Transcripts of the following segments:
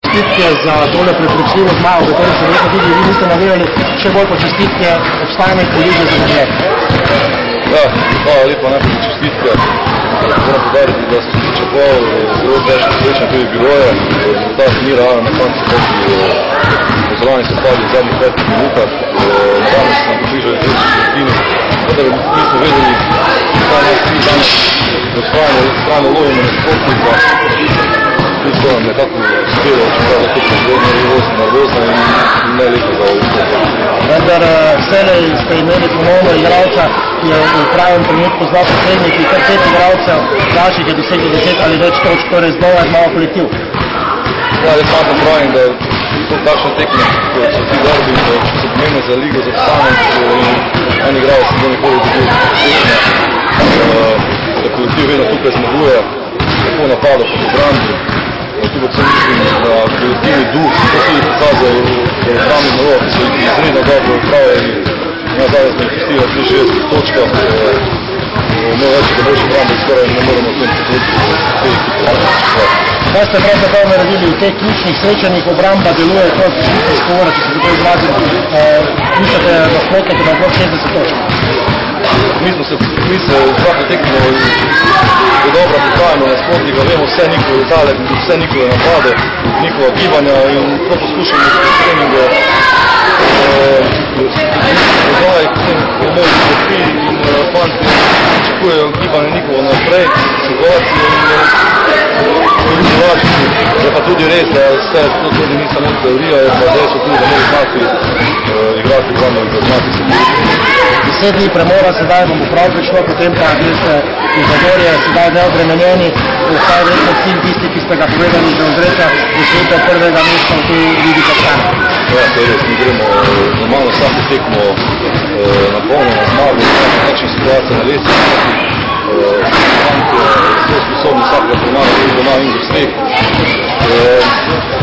čestitke za tole prepričljivo zmago, v kateri se verjetno tudi vi niste navijali, še bolj pa čestitke obstanek v Ligi za Zagreb. Ja, hvala lepa najprej za čestitke. Moram podariti, da sem pričakoval zelo težko srečanje tudi biroje. Rezultat ni realen, na koncu pozorani so padli v zadnjih 5 minutah. Danes smo približali 30 četrtini. Vendar nismo vedeli, kaj nas mi danes odstrajno lovimo nasprotnika. Mi so nam nekako uspelo, čeprav je to nervozna in ne lepo za uspeh. Vendar vselej ste imeli ponovno igralca, ki je v pravem trenutku z vašo predniki, kar 5 igralcev, vaših je dosegli 10 ali več točk, torej znova je malo kolektiv. Ja, jaz sam pravim, da to takšne tekme, kot so ti derbi, če so pomembne za ligo, za obstanek, en igralec se bo nikoli dobil tekme, da kolektiv vedno tukaj zmaguje, tako napada kot obrambi. Tu predvsem mislim, da kolektivni duh, to so tudi pokazali v obrambi nalog, ki so jih izredno dobro upravili. Ja, zdaj smo investirali 63 točkah, imel več, da boljši obrambi, skoraj ne moremo v tem potrebiti. Kaj ste pravzaprav naredili v teh ključnih srečanjih, obramba deluje kot švicarska ura, če se tako izrazim, mislite nasprotnike na okrog 60 točk? Mi se vsako tekmo dobro pripravimo nasprotnika, vemo vse njihove detale, vse njihove napade, njihova gibanja in to poskušamo s treningu. Zdaj, potem pomoč klopi in fanti pričakujejo gibanje njihovo naprej, situacijo in drugačni. Je pa tudi res, da vse to tudi ni samo teorija, je pa dejstvo tudi, da morajo znati igrati glavno in znati se tudi. 10 dni premora, sedaj bomo prav prišlo, potem pa greste v Zagorje, sedaj neobremenjeni, vsaj verjetno cilj tisti, ki ste ga povedali že odreča, dosežete prvega mesta v tej Ligi za obstanek. Ja, to je res, mi gremo normalno vsako tekmo na polno, na zmago, v takšnih situacijah na lestvici. Fantje so sposobni vsakega premara, tudi doma in gosteh.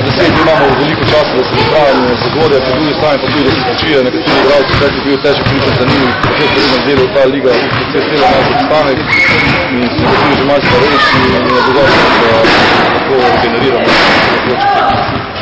10 dni imamo veliko časa, da se pripravimo na Zagorje, po drugi strani pa tudi, da se spočijo nekateri igralci, kaj je bil težek prišel za njimi, kako je predno delal ta liga, vse celo nas obstanek in smo tudi že malo starejši in je dovolj, da lahko generiramo na področju tekmi.